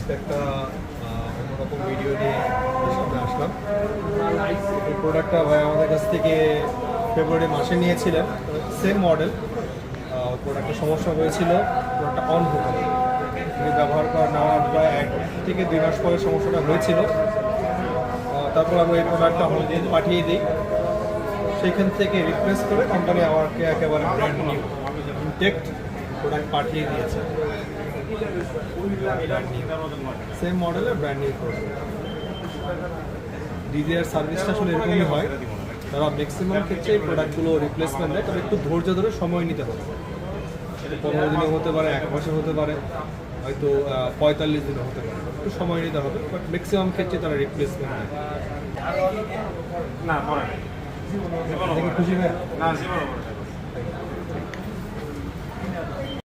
আজকে একটা অন্যরকম ভিডিও নিয়ে সামনে আসলাম। এই প্রোডাক্টটা ভাই আমাদের কাছ থেকে ফেব্রুয়ারি মাসে নিয়েছিলেন, সেম মডেল। প্রোডাক্টের সমস্যা হয়েছিল, প্রোডাক্টটা অন হতো না। ব্যবহার করা নেওয়ার প্রায় 1 থেকে 2 মাস পরে সমস্যাটা হয়েছিল। তারপর আমি এই প্রোডাক্টটা হলদিন পাঠিয়ে দিই, সেইখান থেকে রিপ্লেস করে কোম্পানি আমাকে একেবারে ব্র্যান্ড নিউ ইনটেক্ট প্রোডাক্ট পাঠিয়ে দিয়েছে। সেম মডেলের ব্র্যান্ড নিউ প্রোডাক্ট। ডিজিআর সার্ভিসটা আসলে এরকমই হয়, তারা ম্যাক্সিমাম ক্ষেত্রে এই প্রোডাক্টগুলো রিপ্লেসমেন্ট দেয়, তবে একটু ধৈর্য ধরে সময় নিতে হবে। 15 দিনও হতে পারে, 1 মাসে হতে পারে, হয়তো 45 দিনও হতে পারে, একটু সময় নিতে হবে। বাট ম্যাক্সিমাম ক্ষেত্রে তারা রিপ্লেসমেন্ট দেয়। না পরে খুশি হয় না জীবন